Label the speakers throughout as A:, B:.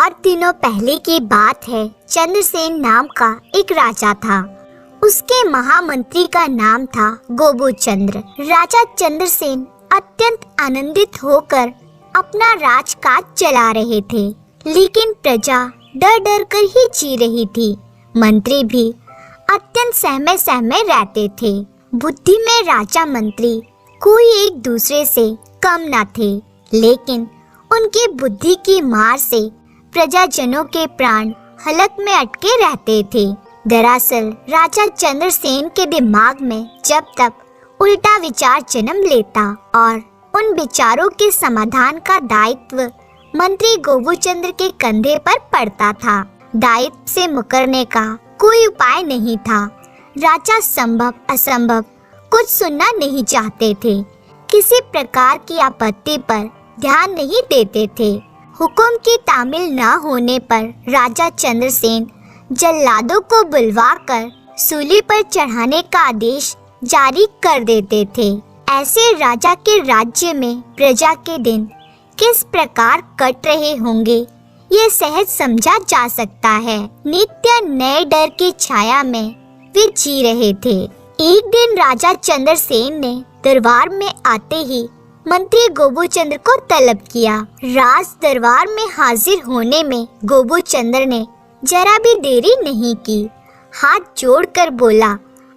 A: बहुत दिनों पहले की बात है। चंद्रसेन नाम का एक राजा था। उसके महामंत्री का नाम था गोबूचंद्र। राजा चंद्रसेन अत्यंत आनंदित होकर अपना राजकाज चला रहे थे, लेकिन प्रजा डर डर कर ही जी रही थी। मंत्री भी अत्यंत सहमे सहमे रहते थे। बुद्धि में राजा मंत्री कोई एक दूसरे से कम न थे, लेकिन उनकी बुद्धि की मार से प्रजाजनों के प्राण हलक में अटके रहते थे। दरअसल राजा चंद्रसेन के दिमाग में जब तक उल्टा विचार जन्म लेता और उन विचारों के समाधान का दायित्व मंत्री गोबूचंद्र के कंधे पर पड़ता था। दायित्व से मुकरने का कोई उपाय नहीं था। राजा संभव असंभव कुछ सुनना नहीं चाहते थे। किसी प्रकार की आपत्ति पर ध्यान नहीं देते थे। हुक्म की तामील न होने पर राजा चंद्रसेन जल्लादों को बुलवाकर सूली पर चढ़ाने का आदेश जारी कर देते थे। ऐसे राजा के राज्य में प्रजा के दिन किस प्रकार कट रहे होंगे, ये सहज समझा जा सकता है। नित्य नए डर की छाया में वे जी रहे थे। एक दिन राजा चंद्रसेन ने दरबार में आते ही मंत्री गोबूचंद्र को तलब किया। राज दरबार में हाजिर होने में गोबूचंद्र ने जरा भी देरी नहीं की। हाथ जोड़कर बोला,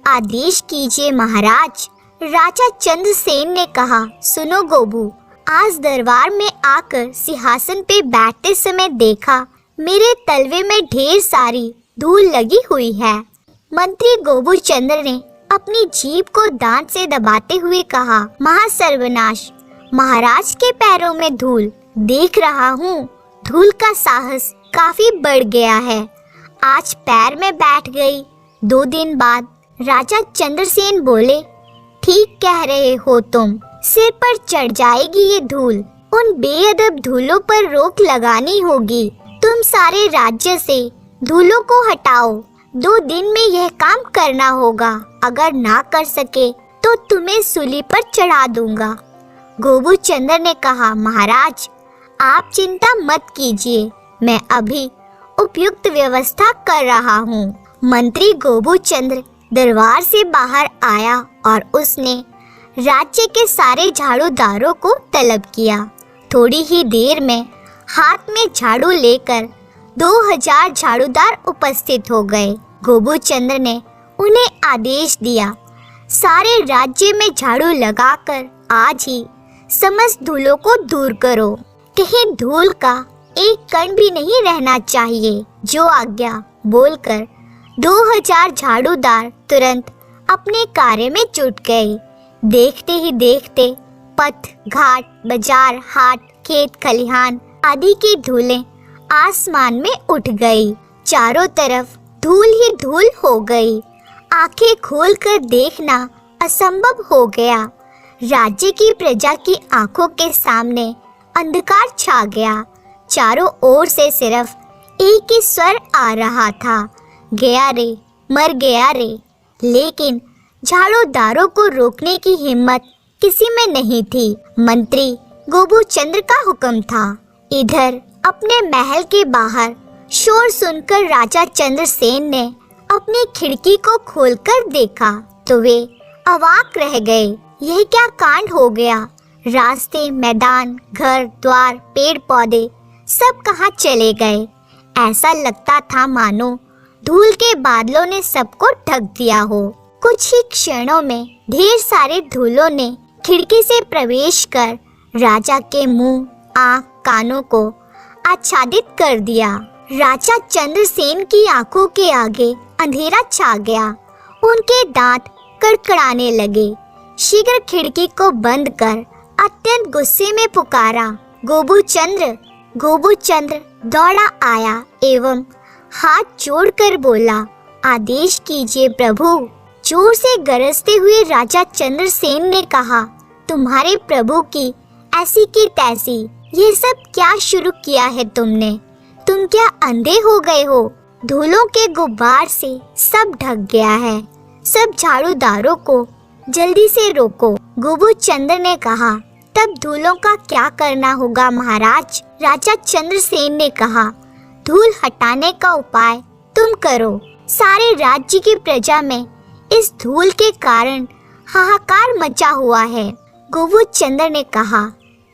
A: आदेश कीजिए महाराज। राजा चंद्रसेन ने कहा, सुनो गोबू, आज दरबार में आकर सिंहासन पे बैठते समय देखा मेरे तलवे में ढेर सारी धूल लगी हुई है। मंत्री गोबूचंद्र ने अपनी जीभ को दांत से दबाते हुए कहा, महासर्वनाश, महाराज के पैरों में धूल देख रहा हूँ। धूल का साहस काफी बढ़ गया है। आज पैर में बैठ गई। 2 दिन बाद राजा चंद्रसेन बोले, ठीक कह रहे हो तुम, सिर पर चढ़ जाएगी ये धूल। उन बेअदब धूलों पर रोक लगानी होगी। तुम सारे राज्य से धूलों को हटाओ। 2 दिन में यह काम करना होगा। अगर ना कर सके तो तुम्हें सूली पर चढ़ा दूंगा। गोबूचंद्र ने कहा, महाराज आप चिंता मत कीजिए, मैं अभी उपयुक्त व्यवस्था कर रहा हूँ। मंत्री गोबूचंद्र दरबार से बाहर आया और उसने राज्य के सारे झाड़ूदारों को तलब किया। थोड़ी ही देर में हाथ में झाड़ू लेकर 2000 झाड़ूदार उपस्थित हो गए। गोबूचंद्र ने उन्हें आदेश दिया, सारे राज्य में झाड़ू लगाकर आज ही समस्त धूलों को दूर करो। कहीं धूल का एक कण भी नहीं रहना चाहिए। जो आज्ञा बोलकर 2000 झाड़ूदार तुरंत अपने कार्य में जुट गए। देखते ही देखते पथ, घाट, बाजार, हाट, खेत, खलिहान आदि की धूलें आसमान में उठ गई। चारों तरफ धूल ही धूल हो गई। आंखें खोलकर देखना असंभव हो गया। राज्य की प्रजा की आंखों के सामने अंधकार छा गया। चारों ओर से सिर्फ एक ही स्वर आ रहा था, गया रे, मर गया रे। लेकिन झाड़ूदारों को रोकने की हिम्मत किसी में नहीं थी। मंत्री गोबूचंद्र का हुक्म था। इधर अपने महल के बाहर शोर सुनकर राजा चंद्रसेन ने अपनी खिड़की को खोलकर देखा तो वे अवाक रह गए। यह क्या कांड हो गया? रास्ते, मैदान, घर द्वार, पेड़ पौधे सब कहाँ चले गए? ऐसा लगता था मानो धूल के बादलों ने सबको ढक दिया हो। कुछ ही क्षणों में ढेर सारे धूलों ने खिड़की से प्रवेश कर राजा के मुंह, आँख, कानों को आच्छादित कर दिया। राजा चंद्रसेन की आंखों के आगे अंधेरा छा गया। उनके दांत कड़कड़ाने लगे। शीघ्र खिड़की को बंद कर अत्यंत गुस्से में पुकारा, गोबूचंद्र। गोबूचंद्र दौड़ा आया एवं हाथ जोड़कर बोला, आदेश कीजिए प्रभु। जोर से गरजते हुए राजा चंद्रसेन ने कहा, तुम्हारे प्रभु की ऐसी की तैसी, ये सब क्या शुरू किया है तुमने? तुम क्या अंधे हो गए हो? धूलों के गुब्बार से सब ढक गया है। सब झाड़ूदारों को जल्दी से रोको। गोबूचंद्र ने कहा, तब धूलों का क्या करना होगा महाराज? राजा चंद्रसेन ने कहा, धूल हटाने का उपाय तुम करो। सारे राज्य की प्रजा में इस धूल के कारण हाहाकार मचा हुआ है। गोबूचंद्र ने कहा,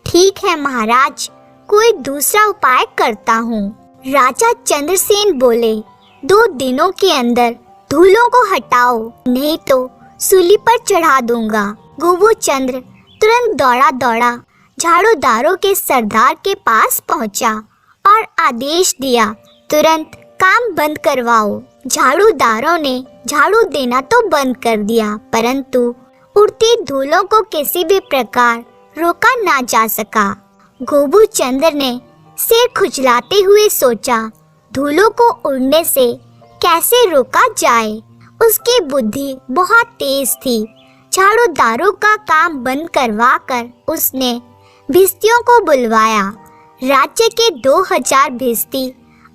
A: ठीक है महाराज, कोई दूसरा उपाय करता हूँ। राजा चंद्रसेन बोले, 2 दिनों के अंदर धूलों को हटाओ, नहीं तो सूली पर चढ़ा दूंगा। गोबूचंद्र तुरंत दौड़ा दौड़ा झाड़ूदारों के सरदार के पास पहुंचा और आदेश दिया, तुरंत काम बंद करवाओ। झाड़ूदारों ने झाड़ू देना तो बंद कर दिया, परंतु उड़ती धूलों को किसी भी प्रकार रोका ना जा सका। गोबूचंद्र ने सिर खुजलाते हुए सोचा, धूलों को उड़ने से कैसे रोका जाए। उसकी बुद्धि बहुत तेज थी। झाड़ूदारों का काम बंद करवाकर उसने भिस्तियों को बुलवाया। राज्य के 2000 भिस्ती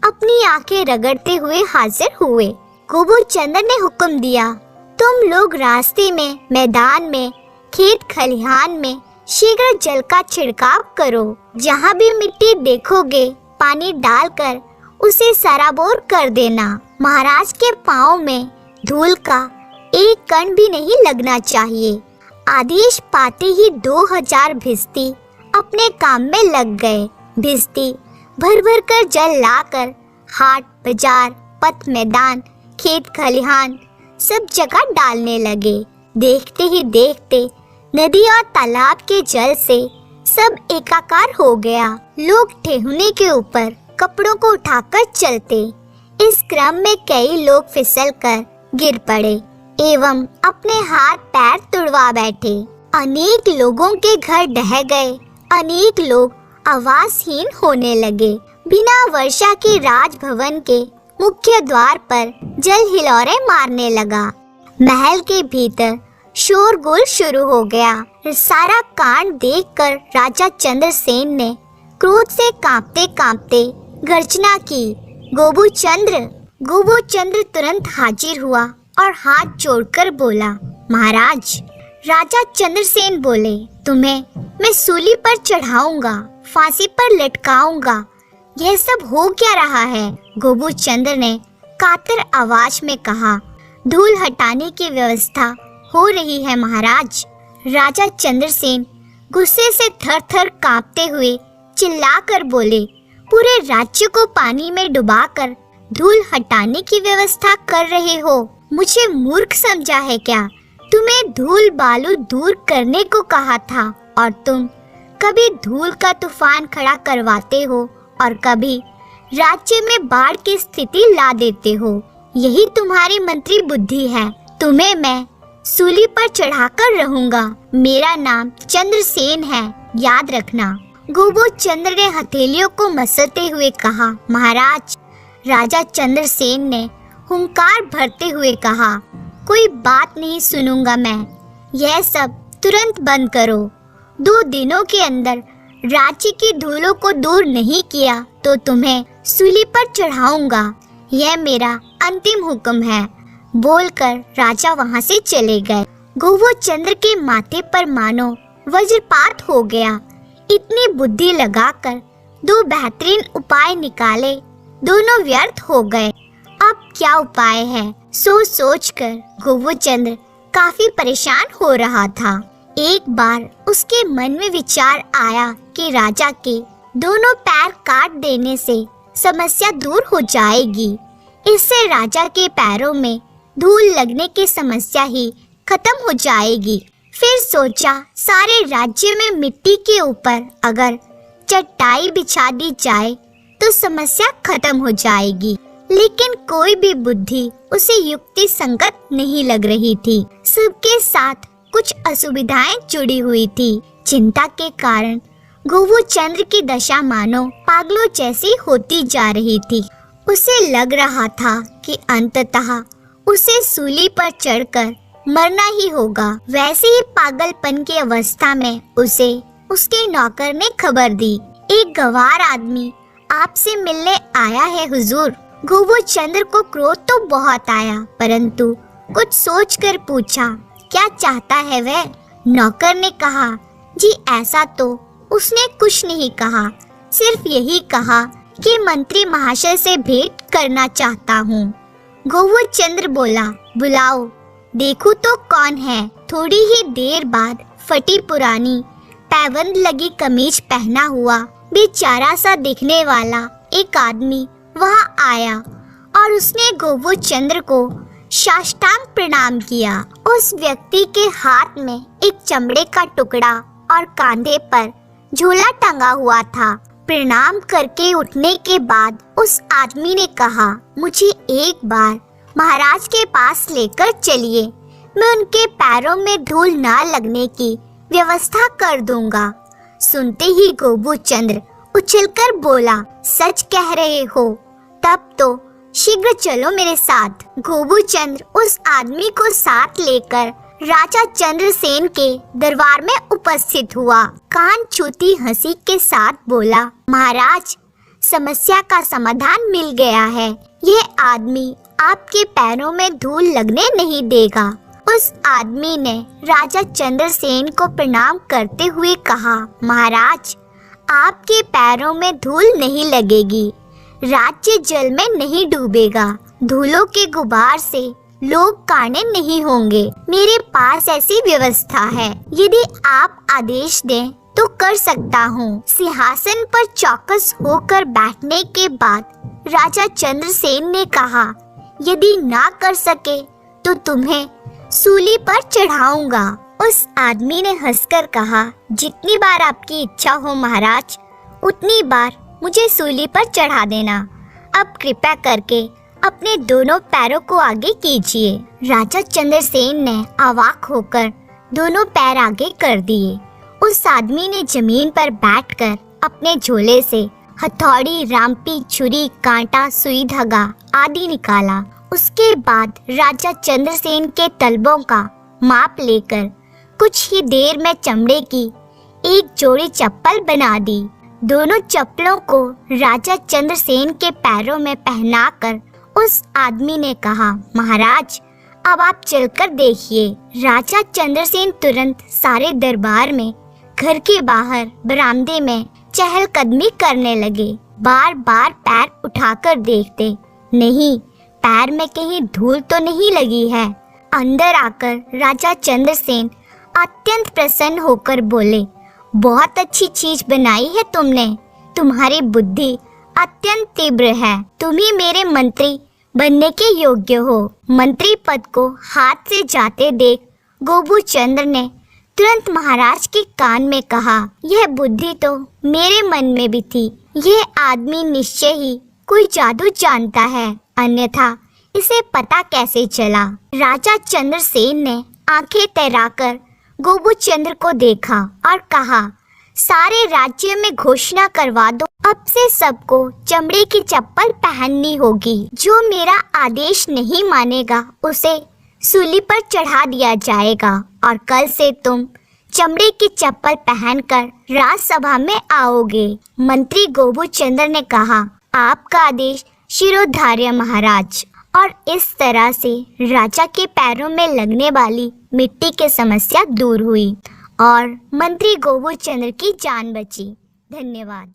A: अपनी आंखें रगड़ते हुए हाजिर हुए। गोबूचंद्र ने हुक्म दिया, तुम लोग रास्ते में, मैदान में, खेत खलिहान में शीघ्र जल का छिड़काव करो। जहाँ भी मिट्टी देखोगे पानी डालकर उसे सराबोर कर देना। महाराज के पाँव में धूल का एक कण भी नहीं लगना चाहिए। आदेश पाते ही 2000 भिस्ती अपने काम में लग गए। भिस्ती भर भर कर जल लाकर हाट बाजार, पथ मैदान, खेत खलिहान सब जगह डालने लगे। देखते ही देखते नदी और तालाब के जल से सब एकाकार हो गया। लोग ठेहुने के ऊपर कपड़ों को उठाकर चलते। इस क्रम में कई लोग फिसलकर गिर पड़े एवं अपने हाथ पैर तुड़वा बैठे। अनेक लोगों के घर ढह गए। अनेक लोग आवासहीन होने लगे। बिना वर्षा के राजभवन के मुख्य द्वार पर जल हिलोरे मारने लगा। महल के भीतर शोरगुल शुरू हो गया। सारा कांड देखकर राजा चंद्रसेन ने क्रोध से कांपते कांपते गर्जना की, गोबूचंद्र। गोबूचंद्र तुरंत हाजिर हुआ और हाथ जोड़कर बोला, महाराज। राजा चंद्रसेन बोले, तुम्हें मैं सूली पर चढ़ाऊंगा, फांसी पर लटकाऊंगा। यह सब हो क्या रहा है? गोबूचंद्र ने कातर आवाज में कहा, धूल हटाने की व्यवस्था हो रही है महाराज। राजा चंद्रसेन गुस्से से थर थर कांपते हुए चिल्लाकर बोले, पूरे राज्य को पानी में डुबाकर धूल हटाने की व्यवस्था कर रहे हो? मुझे मूर्ख समझा है क्या? तुम्हें धूल बालू दूर करने को कहा था और तुम कभी धूल का तूफान खड़ा करवाते हो और कभी राज्य में बाढ़ की स्थिति ला देते हो। यही तुम्हारी मंत्री बुद्धि है। तुम्हें मैं सूली पर चढ़ाकर रहूंगा। मेरा नाम चंद्रसेन है, याद रखना। गोबूचंद्र ने हथेलियों को मसलते हुए कहा, महाराज। राजा चंद्रसेन ने हुंकार भरते हुए कहा, कोई बात नहीं सुनूंगा मैं। यह सब तुरंत बंद करो। 2 दिनों के अंदर राज्य की धूलों को दूर नहीं किया तो तुम्हें सूली पर चढ़ाऊंगा। यह मेरा अंतिम हुक्म है। बोलकर राजा वहां से चले गए। गोबूचंद्र के माथे पर मानो वज्रपात हो गया। इतनी बुद्धि लगाकर 2 बेहतरीन उपाय निकाले, दोनों व्यर्थ हो गए। अब क्या उपाय है? सोच सोच कर गोबूचंद्र काफी परेशान हो रहा था। एक बार उसके मन में विचार आया कि राजा के दोनों पैर काट देने से समस्या दूर हो जाएगी। इससे राजा के पैरों में धूल लगने की समस्या ही खत्म हो जाएगी। फिर सोचा, सारे राज्य में मिट्टी के ऊपर अगर चटाई बिछा दी जाए तो समस्या खत्म हो जाएगी। लेकिन कोई भी बुद्धि उसे युक्ति संगत नहीं लग रही थी। सबके साथ कुछ असुविधाएं जुड़ी हुई थी। चिंता के कारण गोबूचंद्र की दशा मानो पागलों जैसी होती जा रही थी। उसे लग रहा था कि अंततः उसे सूली पर चढ़कर मरना ही होगा। वैसे ही पागलपन की अवस्था में उसे उसके नौकर ने खबर दी, एक गवार आदमी आपसे मिलने आया है हुजूर। गोबूचंद्र को क्रोध तो बहुत आया, परंतु कुछ सोचकर पूछा, क्या चाहता है वह? नौकर ने कहा, जी ऐसा तो उसने कुछ नहीं कहा, सिर्फ यही कहा कि मंत्री महाशय से भेंट करना चाहता हूँ। गोबू चंद्र बोला, बुलाओ, देखो तो कौन है। थोड़ी ही देर बाद फटी पुरानी पैबंद लगी कमीज पहना हुआ बेचारा सा दिखने वाला एक आदमी वहाँ आया और उसने गोबू चंद्र को साष्टांग प्रणाम किया। उस व्यक्ति के हाथ में एक चमड़े का टुकड़ा और कंधे पर झोला टंगा हुआ था। प्रणाम करके उठने के बाद उस आदमी ने कहा, मुझे एक बार महाराज के पास लेकर चलिए, मैं उनके पैरों में धूल ना लगने की व्यवस्था कर दूंगा। सुनते ही गोबू चंद्र उछलकर बोला, सच कह रहे हो? तब तो शीघ्र चलो मेरे साथ। गोबू चंद्र उस आदमी को साथ लेकर राजा चंद्रसेन के दरबार में उपस्थित हुआ। कान छूती हंसी के साथ बोला, महाराज, समस्या का समाधान मिल गया है। यह आदमी आपके पैरों में धूल लगने नहीं देगा। उस आदमी ने राजा चंद्रसेन को प्रणाम करते हुए कहा, महाराज, आपके पैरों में धूल नहीं लगेगी, राज्य जल में नहीं डूबेगा, धूलों के गुबार से लोग काने नहीं होंगे। मेरे पास ऐसी व्यवस्था है, यदि आप आदेश दें तो कर सकता हूँ। सिंहासन पर चौकस होकर बैठने के बाद राजा चंद्रसेन ने कहा, यदि ना कर सके तो तुम्हें सूली पर चढ़ाऊंगा। उस आदमी ने हंसकर कहा, जितनी बार आपकी इच्छा हो महाराज, उतनी बार मुझे सूली पर चढ़ा देना। अब कृपया करके अपने दोनों पैरों को आगे कीजिए। राजा चंद्रसेन ने अवाक होकर दोनों पैर आगे कर दिए। उस आदमी ने जमीन पर बैठकर अपने झोले से हथौड़ी, रामपी, छुरी, कांटा, सुई, धागा आदि निकाला। उसके बाद राजा चंद्रसेन के तलबों का माप लेकर कुछ ही देर में चमड़े की एक जोड़ी चप्पल बना दी। दोनों चप्पलों को राजा चंद्रसेन के पैरों में पहनाकर उस आदमी ने कहा, महाराज, अब आप चलकर देखिए। राजा चंद्रसेन तुरंत सारे दरबार में, घर के बाहर, बरामदे में चहलकदमी करने लगे। बार बार पैर उठाकर देखते, नहीं, पैर में कहीं धूल तो नहीं लगी है। अंदर आकर राजा चंद्रसेन अत्यंत प्रसन्न होकर बोले, बहुत अच्छी चीज बनाई है तुमने, तुम्हारी बुद्धि अत्यंत तीव्र है, तुम ही मेरे मंत्री बनने के योग्य हो। मंत्री पद को हाथ से जाते देख गोबू चंद्र ने तुरंत महाराज के कान में कहा, यह बुद्धि तो मेरे मन में भी थी। यह आदमी निश्चय ही कोई जादू जानता है, अन्यथा इसे पता कैसे चला। राजा चंद्रसेन ने आंखें तैराकर गोबू चंद्र को देखा और कहा, सारे राज्य में घोषणा करवा दो, अब से सबको चमड़े की चप्पल पहननी होगी। जो मेरा आदेश नहीं मानेगा उसे सूली पर चढ़ा दिया जाएगा और कल से तुम चमड़े की चप्पल पहनकर राजसभा में आओगे। मंत्री गोबू चंद्र ने कहा, आपका आदेश शिरोधार्य महाराज। और इस तरह से राजा के पैरों में लगने वाली मिट्टी की समस्या दूर हुई और मंत्री गोबू चंद्र की जान बची। धन्यवाद।